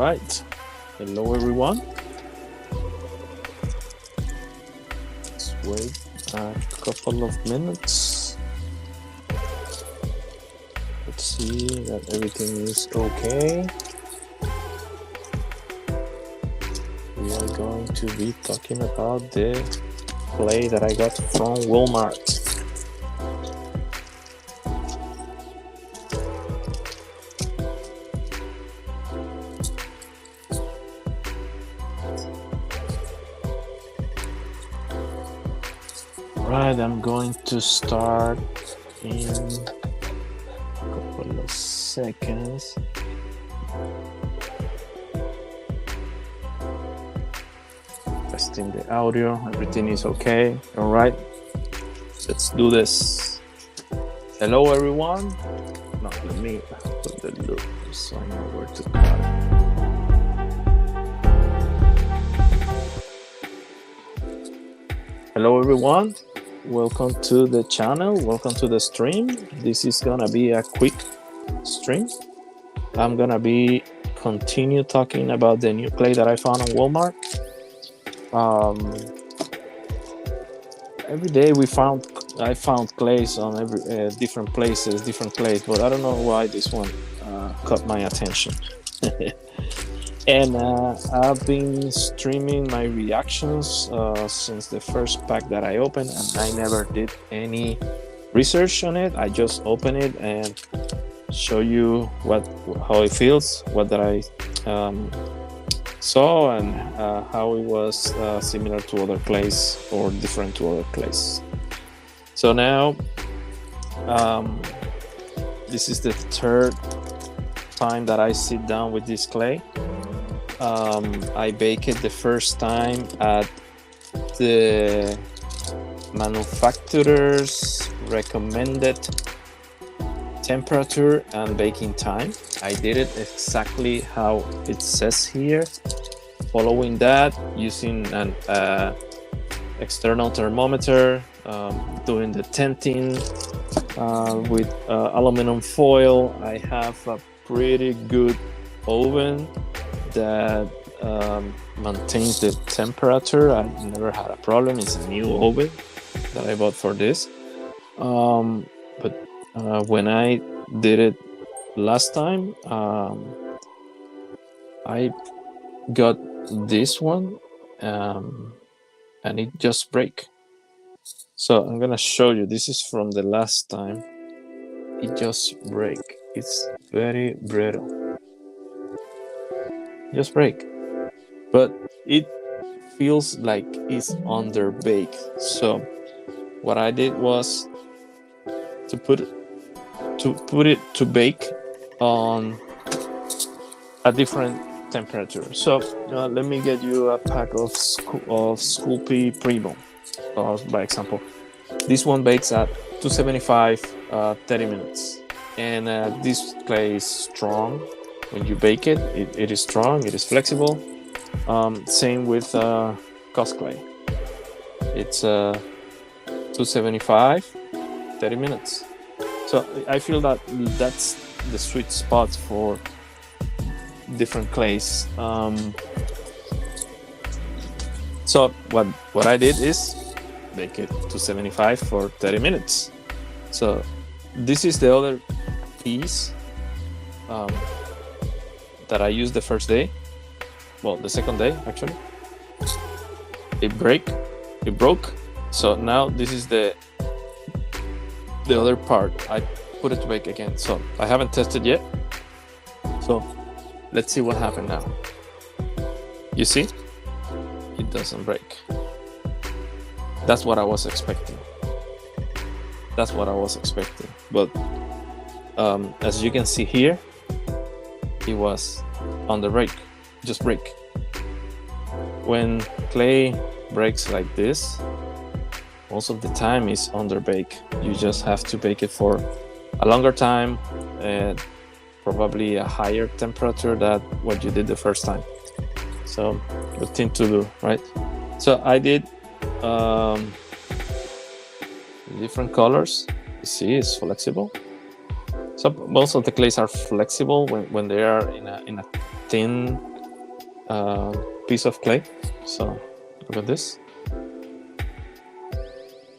right. Hello, everyone. Let's wait a couple of minutes. Let's see that everything is okay. We are going to be talking about the clay that I got from Walmart. Right, I'm going to start in a couple of seconds. Testing the audio, everything is okay. All right, let's do this. Hello, everyone. No, let me put the loop so I know where to cut it. Hello, everyone. Welcome to the channel. Welcome to the stream. This is gonna be a quick stream. I'm gonna be continue talking about the new clay that I found on Walmart. Every day I found clays on every different places, different clays, but I don't know why this one caught my attention. And I've been streaming my reactions since the first pack that I opened, and I never did any research on it. I just open it and show you how it feels, what that I saw, and how it was similar to other clays or different to other clays. So now this is the third time that I sit down with this clay. I baked it the first time at the manufacturer's recommended temperature and baking time. I did it exactly how it says here, following that, using an external thermometer, doing the tenting with aluminum foil. I have a pretty good oven that maintains the temperature. I've never had a problem. It's a new oven that I bought for this. But when I did it last time, I got this one and it just break. So I'm gonna show you. This is from the last time. It just break. It's very brittle. Just break, but it feels like it's under bake. So what I did was to put it to bake on a different temperature. So let me get you a pack of Sculpey Primo. By example, this one bakes at 275 30 minutes, and this clay is strong. When you bake it, it is strong, it is flexible. Same with Cos clay. It's 275 30 minutes. So I feel that that's the sweet spot for different clays. So what I did is bake it to 75 for 30 minutes. So this is the other piece that I used the first day. Well, the second day actually. It broke. So now this is the other part. I put it to bake again. So I haven't tested yet. So let's see what happened now. You see? It doesn't break. That's what I was expecting. But as you can see here, it was on the break, just break. When clay breaks like this, most of the time it's under bake. You just have to bake it for a longer time and probably a higher temperature than what you did the first time. So good thing to do, right? So I did different colors. You see, it's flexible. So most of the clays are flexible when they are in a thin piece of clay. So look at this.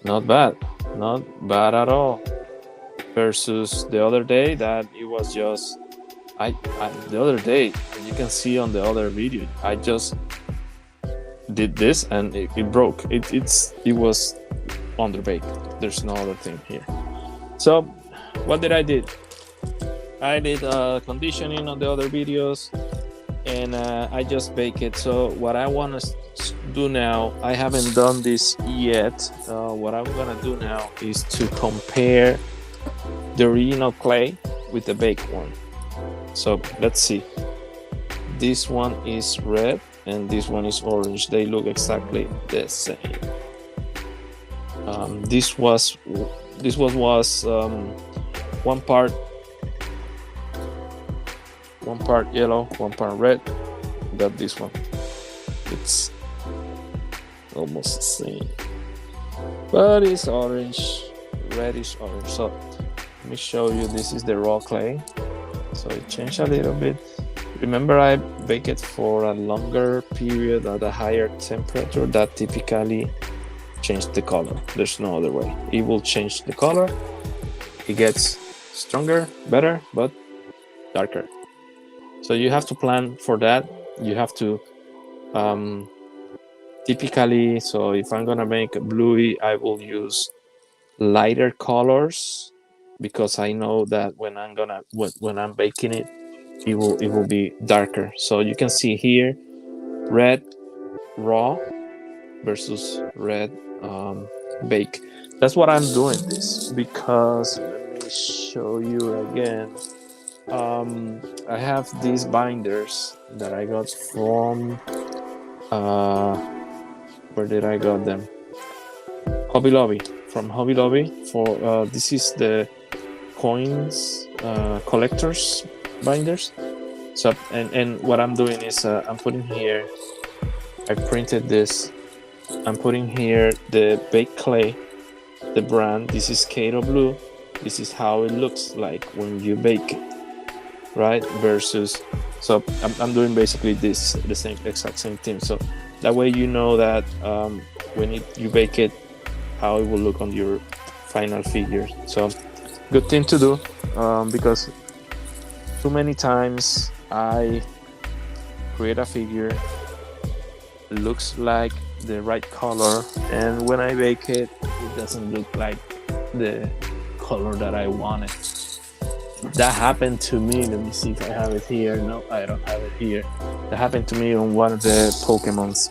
Not bad, not bad at all. Versus the other day that it was just I the other day, you can see on the other video, I just did this and it broke. It was underbaked. There's no other thing here. So what did I did? I did conditioning on the other videos, and I just bake it. So what I want to do now, I haven't done this yet. What I'm gonna do now is to compare the original clay with the baked one. So let's see. This one is red and this one is orange. They look exactly the same. This was one part yellow, one part red. Got this one. It's almost the same, but it's orange, reddish orange. So let me show you. This is the raw clay. So it changed a little bit. Remember, I bake it for a longer period at a higher temperature. That typically changes the color. There's no other way. It will change the color. It gets stronger, better, but darker. So you have to plan for that. You have to typically, so if I'm gonna make bluey, I will use lighter colors, because I know that when I'm baking it, it will be darker. So you can see here, red raw versus red bake. That's what I'm doing this, because let me show you again. I have these binders that I got from where did I got them? Hobby Lobby. From Hobby Lobby. For this is the coins collectors binders. So and what I'm doing is I'm putting here, I printed this, I'm putting here the baked clay, the brand. This is Kato Blue. This is how it looks like when you bake it, right? Versus, so I'm doing basically this, the same exact same thing. So that way you know that when you bake it, how it will look on your final figure. So good thing to do, because too many times I create a figure, looks like the right color, and when I bake it, it doesn't look like the color that I wanted. That happened to me. Let me see if I have it here. No, I don't have it here. That happened to me on one of the Pokemons.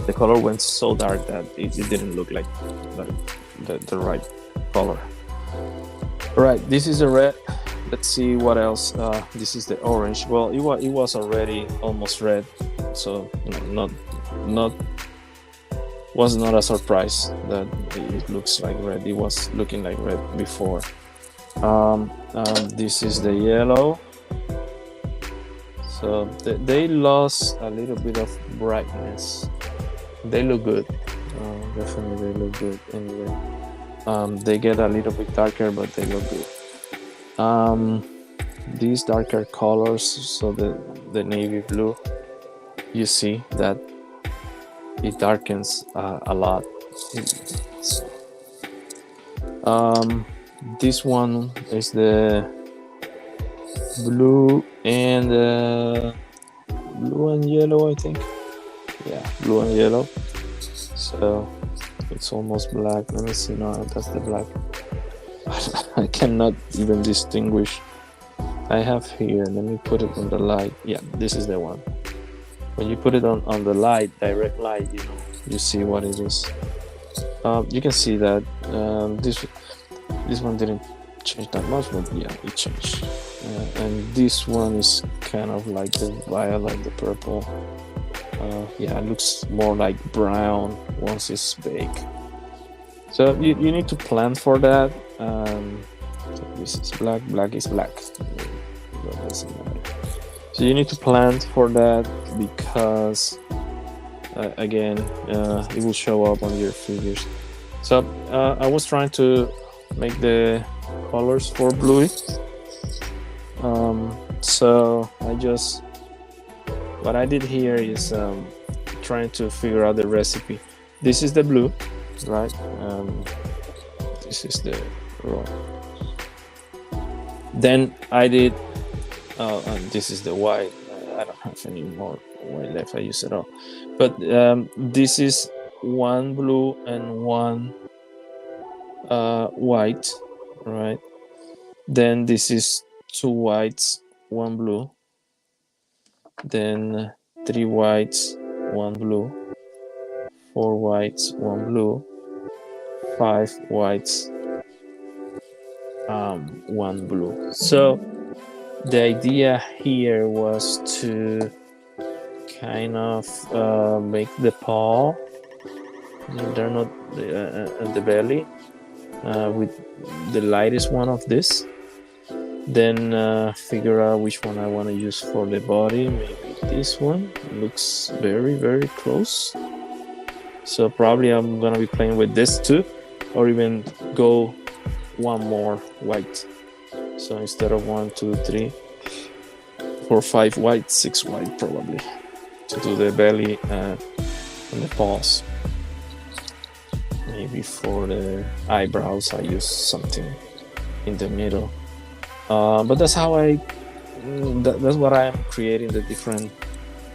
The color went so dark that it didn't look like the right color. All right, this is the red. Let's see what else. This is the orange. Well, it was already almost red, so was not a surprise that it looks like red. It was looking like red before. This is the yellow. So they lost a little bit of brightness. They look good. Definitely they look good anyway. They get a little bit darker, but they look good. These darker colors, so the navy blue, you see that it darkens a lot. This one is the blue and yellow, I think. Yeah, blue and yellow. So it's almost black. Let me see. No, that's the black. I cannot even distinguish. I have here. Let me put it on the light. Yeah, this is the one. When you put it on the light, direct light, you see what it is. You can see that this one didn't change that much, but yeah, it changed. And this one is kind of like the violet, the purple. Yeah, it looks more like brown once it's baked. So you need to plan for that. So this is black. Black is black. So you need to plan for that, because again, it will show up on your figures. So I was trying to make the colors for Bluey. So I just what I did here is trying to figure out the recipe. This is the blue, right? This is the raw. Then I did, and this is the white. I don't have any more white left. I use it all. But this is one blue and one white, right? Then this is two whites, one blue. Then three whites, one blue. Four whites, one blue. Five whites, one blue. So the idea here was to kind of make the paw, they're not the belly, with the lightest one of this. Then figure out which one I want to use for the body. Maybe this one looks very, very close. So probably I'm gonna be playing with this too, or even go one more white. So instead of 1, 2, 3, 4, 5 white, 6 white probably, to do the belly and the paws. Maybe for the eyebrows I use something in the middle. But that's how that's what I am creating, the different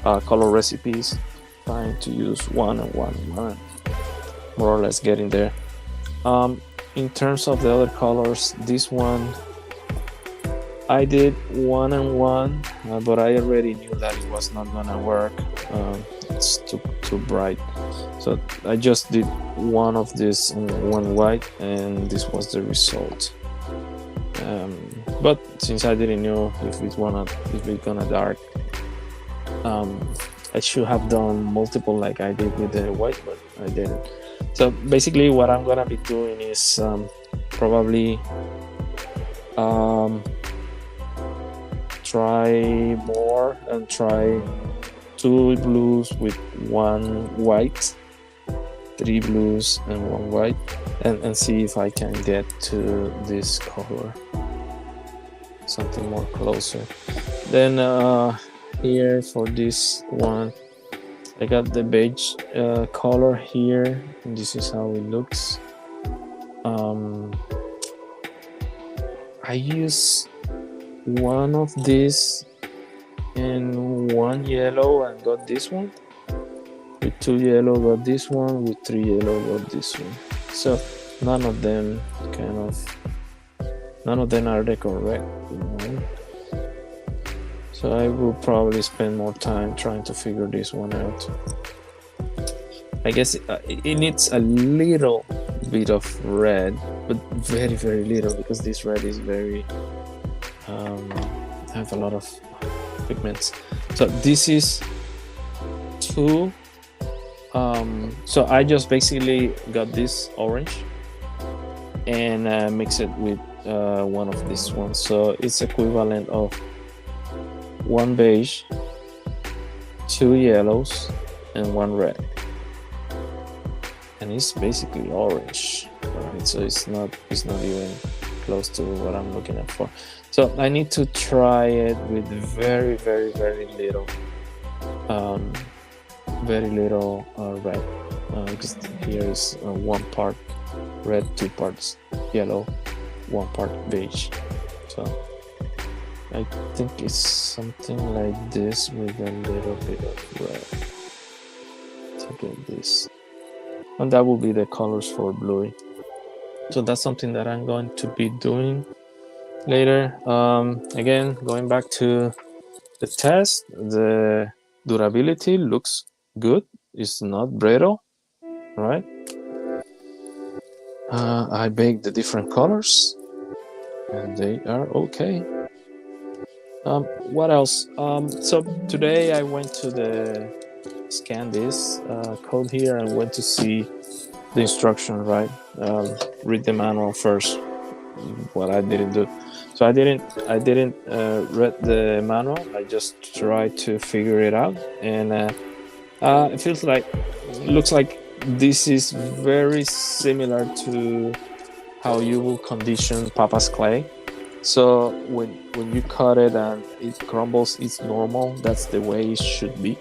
color recipes, trying to use one and one, more or less getting there. In terms of the other colors, this one I did 1 and 1, but I already knew that it was not gonna work. It's too bright, so I just did one of this and one white, and this was the result. But since I didn't know if it's gonna dark, I should have done multiple like I did with the white, but I didn't. So basically what I'm gonna be doing is probably try more and try 2 blues with 1 white, 3 blues and 1 white, and see if I can get to this color, something more closer. Then here for this one I got the beige color here, and this is how it looks. I use one of these and 1 yellow and got this one. With 2 yellow got this one, with 3 yellow got this one. So none of them are the correct one. So I will probably spend more time trying to figure this one out. I guess it needs a little bit of red, but very, very little, because this red is very have a lot of pigments. So this is 2. So I just basically got this orange and mix it with one of these ones. So it's equivalent of 1 beige, 2 yellows, and 1 red. And it's basically orange, right? So it's not even close to what I'm looking at for. So I need to try it with very, very, very little red, because here is 1 part red, 2 parts yellow, 1 part beige. So I think it's something like this with a little bit of red to get this, and that will be the colors for bluey. So that's something that I'm going to be doing later. Again, going back to the test, the durability looks good. It's not brittle, right? I baked the different colors and they are okay. What else? So today I went to the scan this code here and went to see the instruction, right? Read the manual first, what I didn't do. So I didn't read the manual. I just tried to figure it out, and looks like this is very similar to how you will condition papa's clay. So when you cut it and it crumbles, it's normal. That's the way it should be.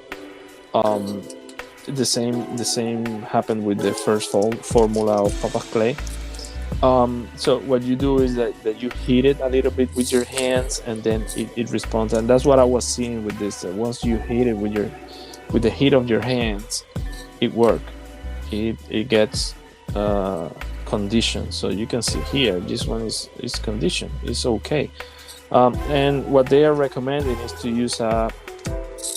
Um, the same happened with the first formula of Papa Clay. So what you do is that you heat it a little bit with your hands, and then it responds. And that's what I was seeing with this. Once you heat it with the heat of your hands, it works. It gets conditioned. So you can see here, this one is conditioned. It's okay. And what they are recommending is to use a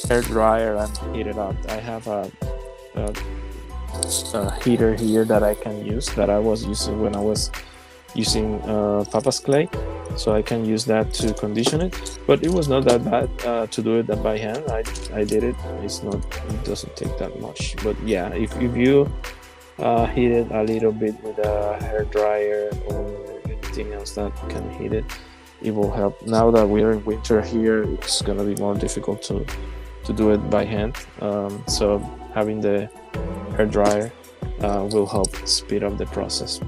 hair dryer and heat it up. I have a heater here that I can use, that I was using when I was using Papa's clay, so I can use that to condition it. But it was not that bad to do it by hand. I did it. It doesn't take that much. But yeah, if you heat it a little bit with a hair dryer or anything else that can heat it, it will help. Now that we're in winter here, it's gonna be more difficult to do it by hand. So having the hair dryer will help speed up the process.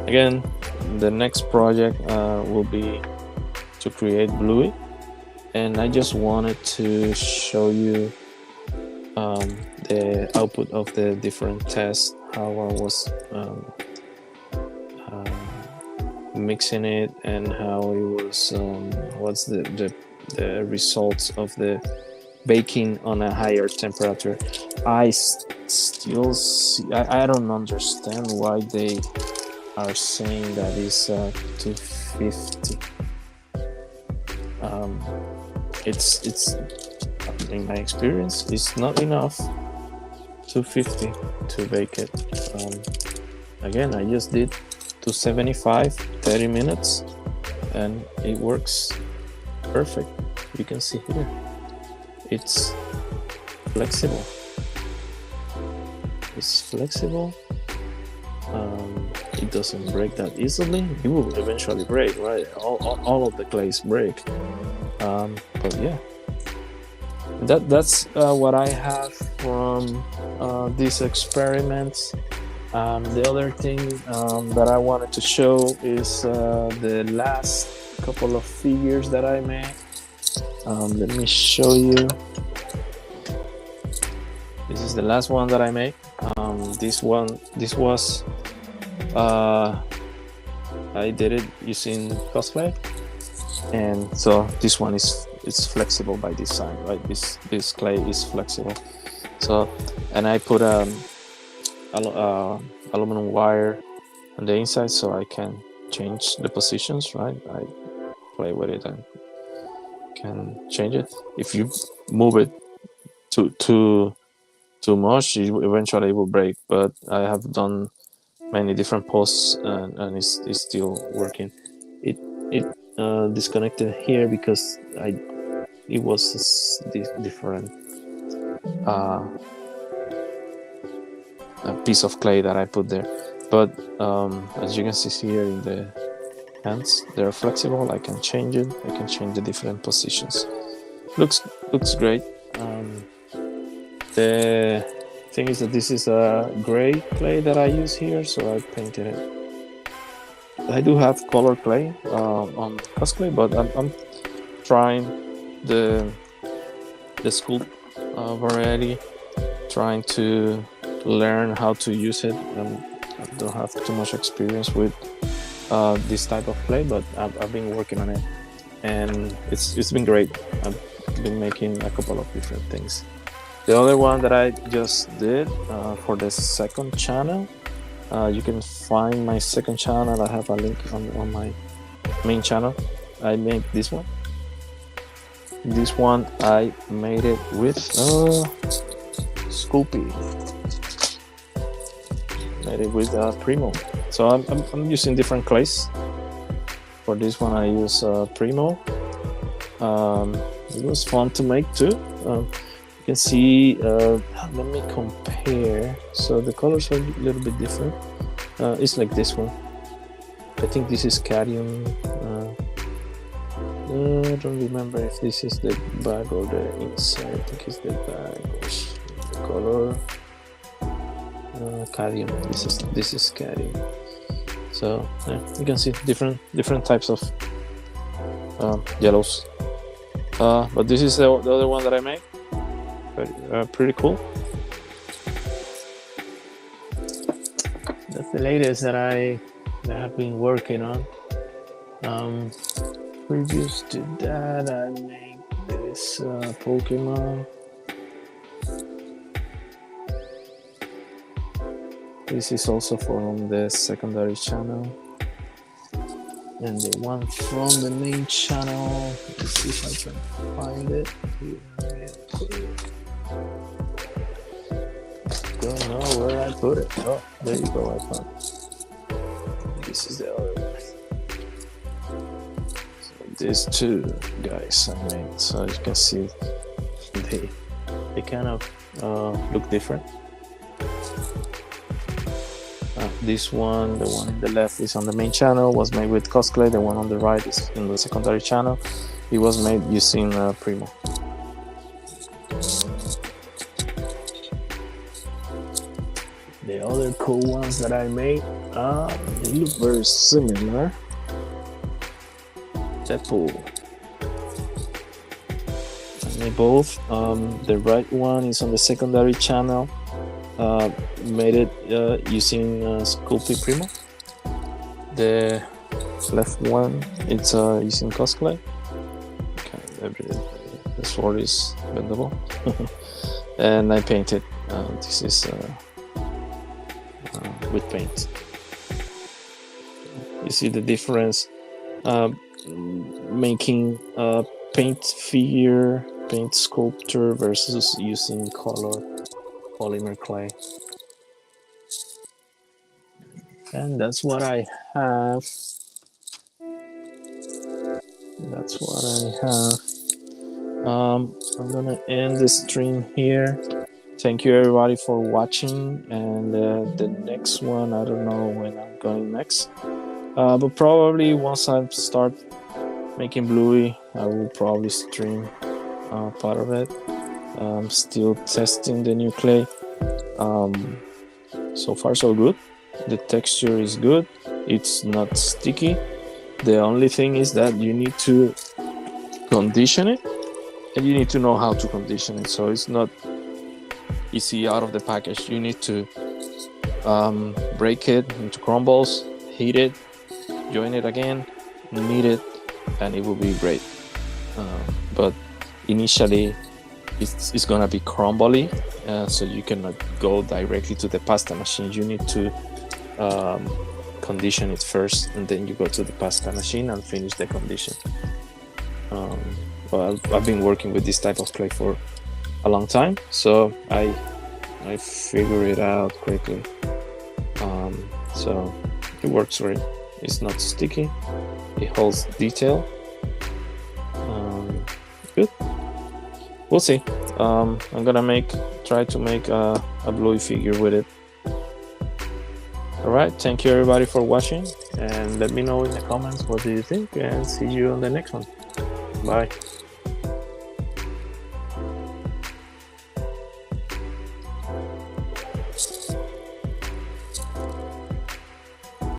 Again, the next project will be to create Bluey, and I just wanted to show you the output of the different tests, how I was mixing it, and how it was what's the results of the baking on a higher temperature. I still see, I don't understand why they are saying that it's 250. It's in my experience, it's not enough 250 to bake it. Again, I just did 275, 30 minutes, and it works perfect. You can see here, it's flexible. It's flexible. It doesn't break that easily. It will eventually break, right? All of the clays break. But yeah, that's what I have from these experiments. The other thing that I wanted to show is the last couple of figures that I made. Let me show you. This is the last one that I made. This was I did it using cosplay, and so this one is flexible by design, right? This clay is flexible. So, and I put aluminum wire on the inside so I can change the positions, right? I play with it and can change it. If you move it too much, eventually it will break. But I have done many different posts, and it's still working. It disconnected here because it was different a piece of clay that I put there. But as you can see here in the hands, they're flexible. I can change it. I can change the different positions. Looks great. The thing is that this is a gray clay that I use here, so I painted it. I do have color clay on cosplay, but I'm trying the sculpt variety, trying to learn how to use it. I don't have too much experience with this type of clay, but I've been working on it, and it's been great. I've been making a couple of different things. The other one that I just did for the second channel, you can find my second channel. I have a link on my main channel. I made this one. This one I made it with Sculpey. Made it with Primo. So I'm using different clays. For this one I use Primo. It was fun to make too. You can see, let me compare. So the colors are a little bit different. It's like this one. I think this is cadmium. I don't remember if this is the bag or the inside. I think it's the bag. The color cadmium. This is cadmium. So yeah, you can see different types of yellows. But this is the other one that I made. Pretty cool. That's the latest that I have been working on. Previous to that, I made this Pokemon. This is also from the secondary channel. And the one from the main channel, let's see if I can find it. Don't know where I put it. Oh, there you go, I found it. This is the other one. So these two guys I made, so you can see they kind of look different. This one, the one in the left is on the main channel, was made with Cosplay. The one on the right is in the secondary channel. It was made using Primo. The other cool ones that I made, they look very similar. Deadpool. I made both. The right one is on the secondary channel. Made it using Sculpey Primo. The left one, it's using Cosplay. Okay, the sword is bendable. And I painted. This is with paint. You see the difference making a paint figure, paint sculpture versus using color polymer clay. And that's what I have. That's what I have. I'm gonna end the stream here. Thank you everybody for watching, and the next one, I don't know when I'm going next, but probably once I start making Bluey, I will probably stream part of it. I'm still testing the new clay. So far so good. The texture is good. It's not sticky. The only thing is that you need to condition it, and you need to know how to condition it. So it's not easy out of the package. You need to break it into crumbles, heat it, join it again, knead it, and it will be great. But initially it's gonna be crumbly, so you cannot go directly to the pasta machine. You need to condition it first, and then you go to the pasta machine and finish the condition. Well, I've been working with this type of clay for a long time, so I figure it out quickly. So it works great. It's not sticky. It holds detail. Good. We'll see. I'm gonna try to make a Bluey figure with it. Alright, thank you everybody for watching, and let me know in the comments what do you think, and see you on the next one. Bye.